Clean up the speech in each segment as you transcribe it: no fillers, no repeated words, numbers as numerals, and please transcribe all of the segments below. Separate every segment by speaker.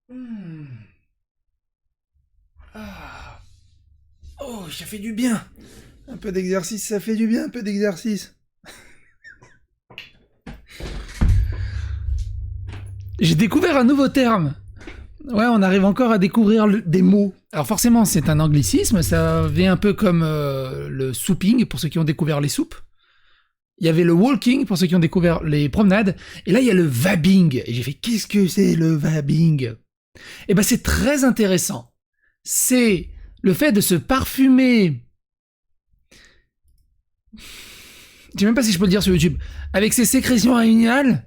Speaker 1: Hmm. Ah. Oh, ça fait du bien. Un peu d'exercice, ça fait du bien, un peu d'exercice. J'ai découvert un nouveau terme. Ouais, on arrive encore à découvrir des mots. Alors forcément, c'est un anglicisme, ça vient un peu comme le souping, pour ceux qui ont découvert les soupes. Il y avait le walking, pour ceux qui ont découvert les promenades. Et là, il y a le vabbing. Et j'ai fait, qu'est-ce que c'est le vabbing? Eh ben, c'est très intéressant. C'est le fait de se parfumer. Je sais même pas si je peux le dire sur YouTube. Avec ses sécrétions animales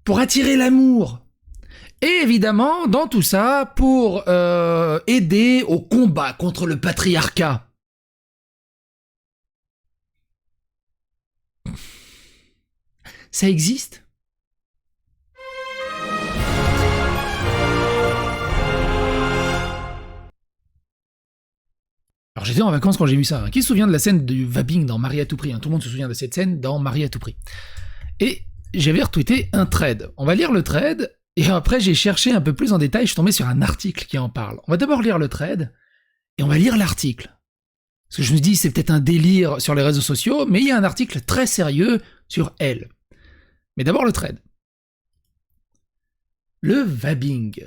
Speaker 1: pour attirer l'amour. Et évidemment, dans tout ça, pour aider au combat contre le patriarcat. Ça existe? Alors j'étais en vacances quand j'ai vu ça. Qui se souvient de la scène du vabbing dans Marie à tout prix? Tout le monde se souvient de cette scène dans Marie à tout prix. Et j'avais retweeté un thread. On va lire le thread, et après j'ai cherché un peu plus en détail, je suis tombé sur un article qui en parle. On va d'abord lire le thread, et on va lire l'article. Parce que je me dis, c'est peut-être un délire sur les réseaux sociaux, mais il y a un article très sérieux sur elle. Mais d'abord le thread. Le vabbing.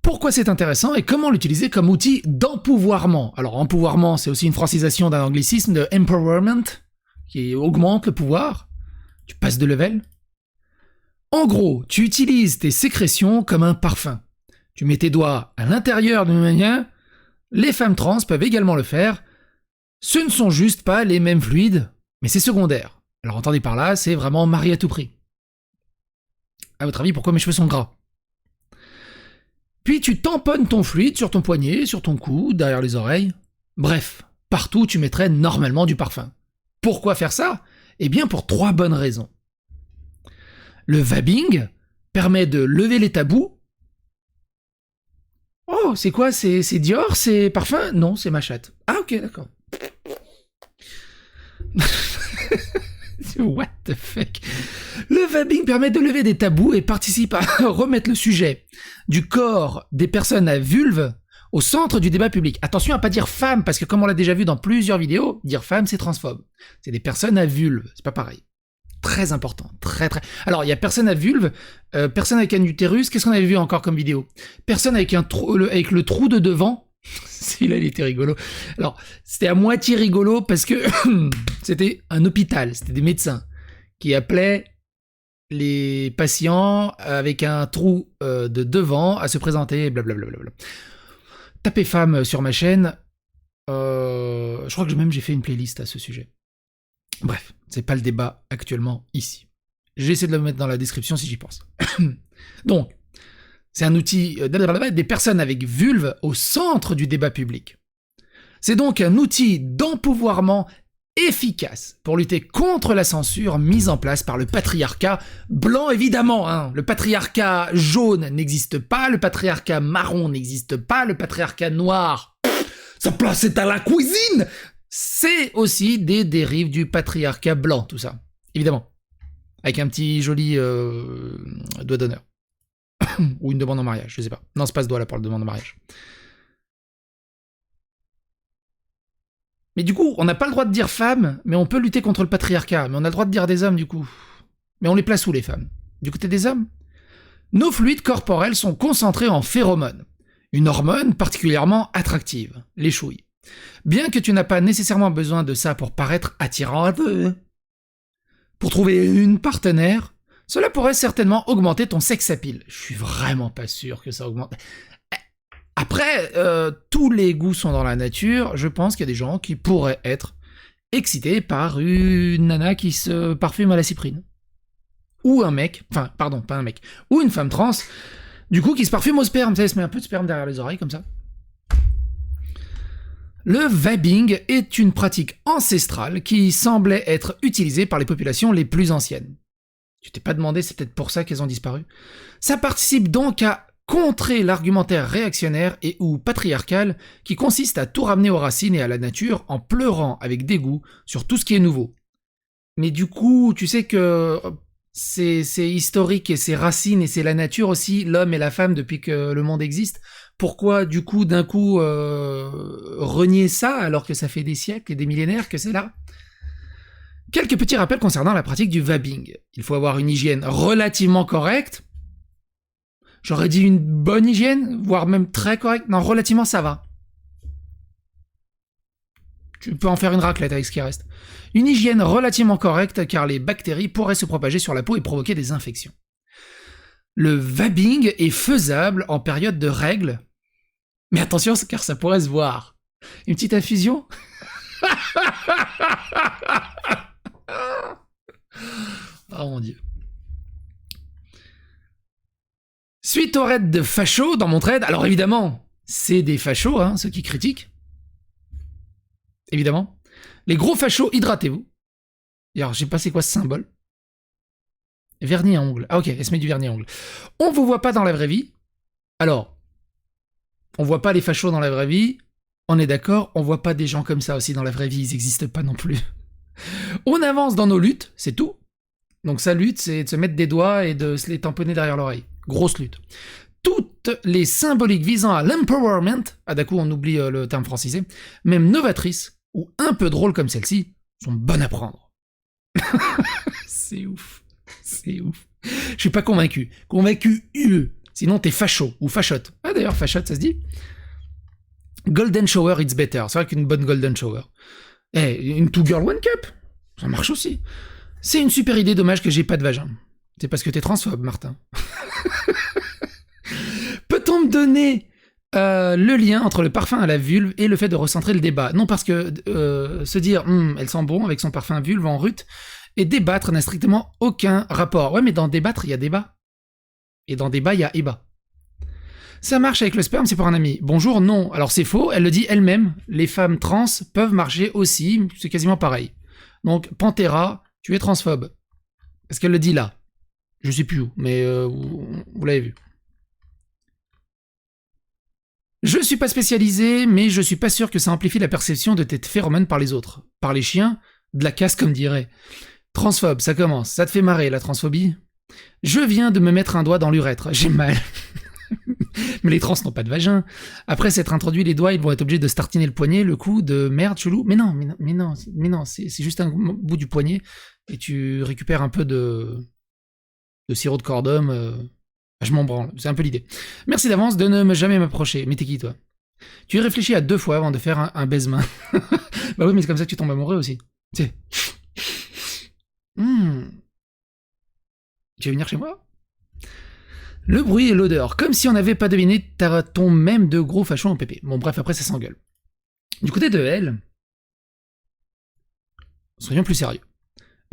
Speaker 1: Pourquoi c'est intéressant et comment l'utiliser comme outil d'empouvoirment? Alors, empouvoirment, c'est aussi une francisation d'un anglicisme de empowerment, qui augmente le pouvoir. Tu passes de level. En gros, tu utilises tes sécrétions comme un parfum. Tu mets tes doigts à l'intérieur d'une manière. Les femmes trans peuvent également le faire. Ce ne sont juste pas les mêmes fluides, mais c'est secondaire. Alors, entendez par là, c'est vraiment Marie à tout prix. À votre avis, pourquoi mes cheveux sont gras? Puis tu tamponnes ton fluide sur ton poignet, sur ton cou, derrière les oreilles. Bref, partout tu mettrais normalement du parfum. Pourquoi faire ça? Eh bien pour 3 bonnes raisons. Le vabbing permet de lever les tabous. Oh, c'est quoi? C'est Dior? C'est parfum? Non, c'est ma chatte. Ah ok, d'accord. What the fuck? Le vabbing permet de lever des tabous et participe à remettre le sujet du corps des personnes à vulve au centre du débat public. Attention à pas dire femme, parce que comme on l'a déjà vu dans plusieurs vidéos, dire femme c'est transphobe. C'est des personnes à vulve, c'est pas pareil. Très important, très. Alors il y a personne à vulve, personne avec un utérus, qu'est-ce qu'on avait vu encore comme vidéo? Personne avec avec le trou de devant. Celui-là, il était rigolo. Alors, c'était à moitié rigolo parce que c'était un hôpital, c'était des médecins qui appelaient les patients avec un trou de devant à se présenter, blablabla. Tapez femme sur ma chaîne. Je crois que même j'ai fait une playlist à ce sujet. Bref, c'est pas le débat actuellement ici. J'essaie de le mettre dans la description si j'y pense. Donc, c'est un outil des personnes avec vulve au centre du débat public. C'est donc un outil d'empouvoirment efficace pour lutter contre la censure mise en place par le patriarcat blanc, évidemment. Hein. Le patriarcat jaune n'existe pas, le patriarcat marron n'existe pas, le patriarcat noir, sa place est à la cuisine. C'est aussi des dérives du patriarcat blanc, tout ça. Évidemment. Avec un petit joli doigt d'honneur. Ou une demande en mariage, je sais pas. Non, c'est pas ce doigt là pour la demande en mariage. Mais du coup, on n'a pas le droit de dire femme, mais on peut lutter contre le patriarcat. Mais on a le droit de dire des hommes, du coup. Mais on les place où, les femmes? Du côté des hommes? Nos fluides corporels sont concentrés en phéromones, une hormone particulièrement attractive, les chouilles. Bien que tu n'as pas nécessairement besoin de ça pour paraître attirant, pour trouver une partenaire, cela pourrait certainement augmenter ton sex appeal. Je suis vraiment pas sûr que ça augmente. Après, tous les goûts sont dans la nature. Je pense qu'il y a des gens qui pourraient être excités par une nana qui se parfume à la cyprine. Ou un mec, enfin, pardon, pas un mec, ou une femme trans, du coup, qui se parfume au sperme. Tu sais, se met un peu de sperme derrière les oreilles, comme ça. Le vabbing est une pratique ancestrale qui semblait être utilisée par les populations les plus anciennes. Tu t'es pas demandé, c'est peut-être pour ça qu'elles ont disparu? Ça participe donc à contrer l'argumentaire réactionnaire et ou patriarcal qui consiste à tout ramener aux racines et à la nature en pleurant avec dégoût sur tout ce qui est nouveau. Mais du coup, tu sais que c'est historique et c'est racines et c'est la nature aussi, l'homme et la femme depuis que le monde existe. Pourquoi, du coup, d'un coup, renier ça alors que ça fait des siècles et des millénaires que c'est là? Quelques petits rappels concernant la pratique du vabbing. Il faut avoir une hygiène relativement correcte. J'aurais dit une bonne hygiène, voire même très correcte. Non, relativement, ça va. Tu peux en faire une raclette avec ce qui reste. Une hygiène relativement correcte car les bactéries pourraient se propager sur la peau et provoquer des infections. Le vabbing est faisable en période de règles. Mais attention, car ça pourrait se voir. Une petite infusion. Oh mon dieu. Suite au raid de fachos dans mon thread, alors évidemment, c'est des fachos, hein, ceux qui critiquent. Évidemment. Les gros fachos, hydratez-vous. Et alors, je sais pas c'est quoi ce symbole. Vernis à ongles. Ah ok, elle se met du vernis à ongles. On vous voit pas dans la vraie vie. Alors, on voit pas les fachos dans la vraie vie. On est d'accord, on voit pas des gens comme ça aussi dans la vraie vie, ils existent pas non plus. On avance dans nos luttes, c'est tout. Donc sa lutte, c'est de se mettre des doigts et de se les tamponner derrière l'oreille. Grosse lutte. Toutes les symboliques visant à l'empowerment, ah d'un coup on oublie le terme francisé, même novatrices, ou un peu drôles comme celle-ci, sont bonnes à prendre. C'est ouf. C'est ouf. Je suis pas convaincu. Convaincu UE. Sinon t'es facho ou fachotte. Ah d'ailleurs fachotte ça se dit. Golden shower it's better. C'est vrai qu'une bonne golden shower. Eh, une two girl one cup. Ça marche aussi. C'est une super idée, dommage que j'ai pas de vagin. C'est parce que t'es transphobe, Martin. Peut-on me donner le lien entre le parfum à la vulve et le fait de recentrer le débat? Non, parce que se dire elle sent bon avec son parfum vulve en rut et débattre n'a strictement aucun rapport. Ouais, mais dans débattre, il y a débat. Et dans débat, il y a ébat. Ça marche avec le sperme, c'est pour un ami. Bonjour, non. Alors c'est faux, elle le dit elle-même. Les femmes trans peuvent marcher aussi, c'est quasiment pareil. Donc, Pantera, tu es transphobe. Parce qu'elle le dit là. Je sais plus où, mais vous l'avez vu. Je suis pas spécialisé, mais je suis pas sûr que ça amplifie la perception de tes phéromones par les autres. Par les chiens, de la casse comme dirait. Transphobe, ça commence. Ça te fait marrer, la transphobie? Je viens de me mettre un doigt dans l'urètre. J'ai mal. Mais les trans n'ont pas de vagin. Après s'être introduit les doigts, ils vont être obligés de se tartiner le poignet, le cou de merde chelou. Mais non, c'est juste un bout du poignet et tu récupères un peu de sirop de cordum. Je m'en branle, c'est un peu l'idée. Merci d'avance de ne jamais m'approcher. Mais t'es qui toi? Tu y réfléchis à 2 fois avant de faire un baise-main. Bah oui, mais c'est comme ça que tu tombes amoureux aussi. Tu sais. Tu veux venir chez moi? Le bruit et l'odeur, comme si on n'avait pas deviné, ton même de gros fachons en pépé. Bon bref, après ça s'engueule. Du côté de elle, soyons plus sérieux.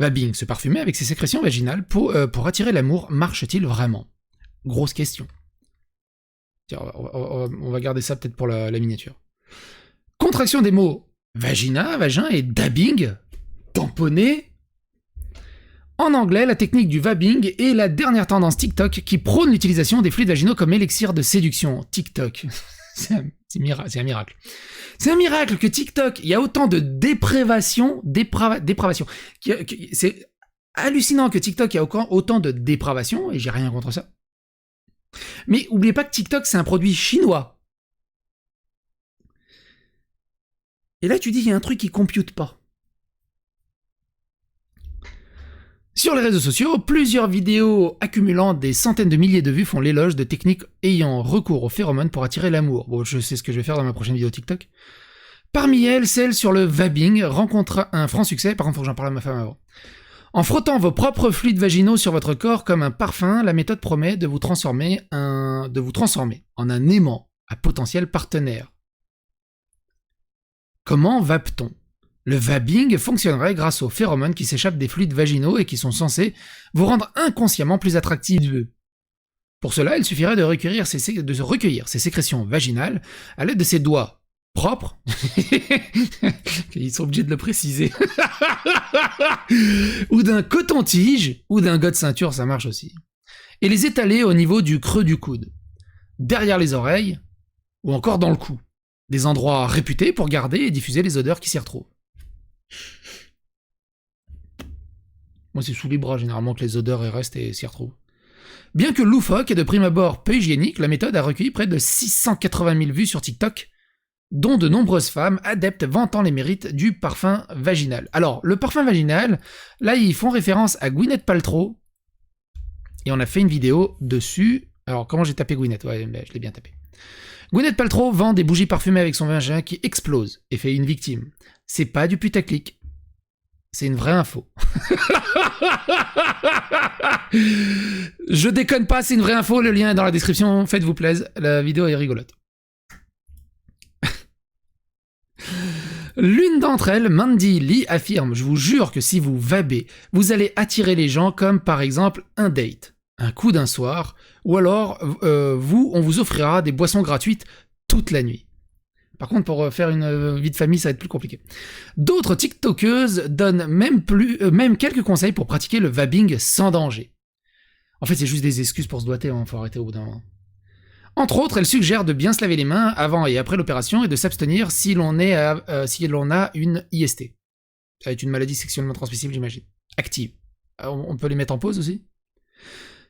Speaker 1: Vabbing, se parfumer avec ses sécrétions vaginales pour attirer l'amour, marche-t-il vraiment? Grosse question. Tiens, on va garder ça peut-être pour la miniature. Contraction des mots vagina, vagin et dabbing, tamponner. En anglais, la technique du vabbing est la dernière tendance TikTok qui prône l'utilisation des fluides vaginaux comme élixir de séduction. TikTok. C'est un miracle. C'est un miracle que TikTok, il y a autant de dépravation. C'est hallucinant que TikTok ait autant de dépravation, et j'ai rien contre ça. Mais oubliez pas que TikTok, c'est un produit chinois. Et là, tu dis, il y a un truc qui compute pas. Sur les réseaux sociaux, plusieurs vidéos accumulant des centaines de milliers de vues font l'éloge de techniques ayant recours aux phéromones pour attirer l'amour. Bon, je sais ce que je vais faire dans ma prochaine vidéo TikTok. Parmi elles, celle sur le vabbing rencontre un franc succès. Par contre, faut que j'en parle à ma femme avant. En frottant vos propres fluides vaginaux sur votre corps comme un parfum, la méthode promet de vous transformer en un aimant à potentiel partenaire. Comment vape-t-on? Le vabbing fonctionnerait grâce aux phéromones qui s'échappent des fluides vaginaux et qui sont censés vous rendre inconsciemment plus attractif. Pour cela, il suffirait de recueillir ces sécrétions vaginales à l'aide de ses doigts propres. Ils sont obligés de le préciser. Ou d'un coton-tige, ou d'un gars de ceinture, ça marche aussi. Et les étaler au niveau du creux du coude, derrière les oreilles, ou encore dans le cou. Des endroits réputés pour garder et diffuser les odeurs qui s'y retrouvent. Moi, c'est sous les bras, généralement, que les odeurs restent et s'y retrouvent. Bien que loufoque et de prime abord peu hygiénique, la méthode a recueilli près de 680 000 vues sur TikTok, dont de nombreuses femmes adeptes vantant les mérites du parfum vaginal. Alors, le parfum vaginal, là, ils font référence à Gwyneth Paltrow, et on a fait une vidéo dessus. Alors, comment j'ai tapé Gwyneth? Ouais, je l'ai bien tapé. Gwyneth Paltrow vend des bougies parfumées avec son vagin qui explose et fait une victime. C'est pas du putaclic. C'est une vraie info. Je déconne pas, c'est une vraie info, le lien est dans la description, faites-vous plaisir, la vidéo est rigolote. L'une d'entre elles, Mandy Lee, affirme « Je vous jure que si vous vabez, vous allez attirer les gens comme par exemple un date, un coup d'un soir, ou alors on vous offrira des boissons gratuites toute la nuit. » Par contre, pour faire une vie de famille, ça va être plus compliqué. D'autres TikTokeuses donnent même quelques conseils pour pratiquer le vabbing sans danger. En fait, c'est juste des excuses pour se doiter, hein, faut arrêter au bout d'un moment. Entre autres, elles suggèrent de bien se laver les mains avant et après l'opération et de s'abstenir si l'on a une IST. Ça va être une maladie sexuellement transmissible, j'imagine. Active. On peut les mettre en pause aussi ?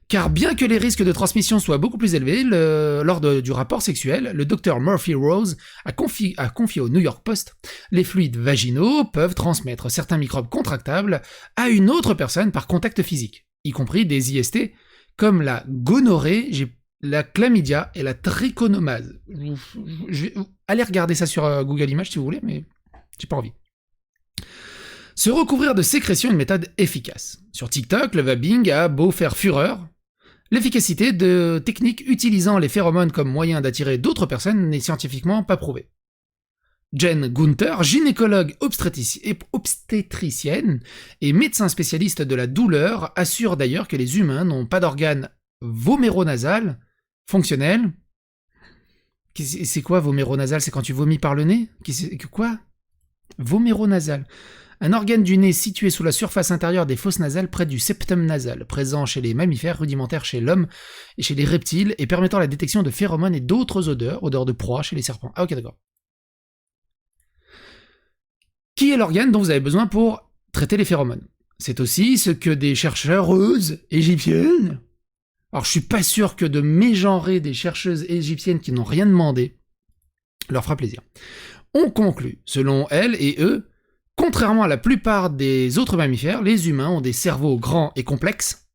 Speaker 1: Car bien que les risques de transmission soient beaucoup plus élevés, lors du rapport sexuel, le docteur Murphy Rose a confié au New York Post « Les fluides vaginaux peuvent transmettre certains microbes contractables à une autre personne par contact physique, y compris des IST comme la gonorrhée, la chlamydia et la trichonomase. » Allez regarder ça sur Google Images si vous voulez, mais j'ai pas envie. Se recouvrir de sécrétion est une méthode efficace. Sur TikTok, le vabbing a beau faire fureur, l'efficacité de techniques utilisant les phéromones comme moyen d'attirer d'autres personnes n'est scientifiquement pas prouvée. Jen Gunther, gynécologue obstétricienne et médecin spécialiste de la douleur, assure d'ailleurs que les humains n'ont pas d'organe voméronasal fonctionnel. C'est quoi voméronasal? C'est quand tu vomis par le nez? Quoi? Voméronasal. Un organe du nez situé sous la surface intérieure des fosses nasales près du septum nasal, présent chez les mammifères, rudimentaire chez l'homme et chez les reptiles, et permettant la détection de phéromones et d'autres odeurs de proie chez les serpents. Ah ok, d'accord. Qui est l'organe dont vous avez besoin pour traiter les phéromones? C'est aussi ce que des chercheuses égyptiennes... Alors je suis pas sûr que de mégenrer des chercheuses égyptiennes qui n'ont rien demandé leur fera plaisir. On conclut, selon elles et eux, contrairement à la plupart des autres mammifères, les humains ont des cerveaux grands et complexes,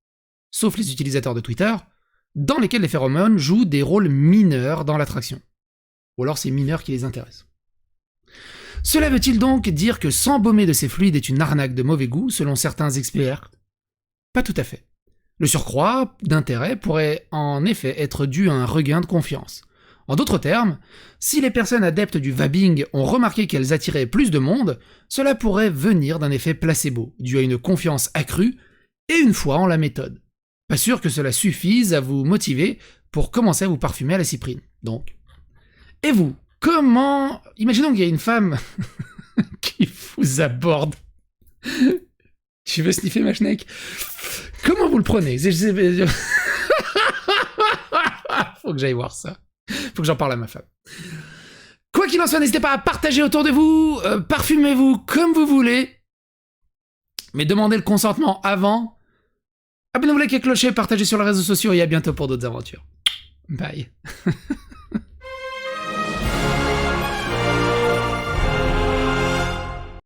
Speaker 1: sauf les utilisateurs de Twitter, dans lesquels les phéromones jouent des rôles mineurs dans l'attraction. Ou alors c'est mineur qui les intéresse. Cela veut-il donc dire que s'embaumer de ces fluides est une arnaque de mauvais goût, selon certains experts? Pas tout à fait. Le surcroît d'intérêt pourrait en effet être dû à un regain de confiance. En d'autres termes, si les personnes adeptes du vabbing ont remarqué qu'elles attiraient plus de monde, cela pourrait venir d'un effet placebo, dû à une confiance accrue et une foi en la méthode. Pas sûr que cela suffise à vous motiver pour commencer à vous parfumer à la cyprine. Donc. Et vous, comment... Imaginons qu'il y a une femme qui vous aborde. Tu veux sniffer ma schneck? Comment vous le prenez? Faut que j'aille voir ça. Faut que j'en parle à ma femme. Quoi qu'il en soit, n'hésitez pas à partager autour de vous, parfumez-vous comme vous voulez, mais demandez le consentement avant. Abonnez-vous, likez, clocher, partagez sur les réseaux sociaux et à bientôt pour d'autres aventures. Bye.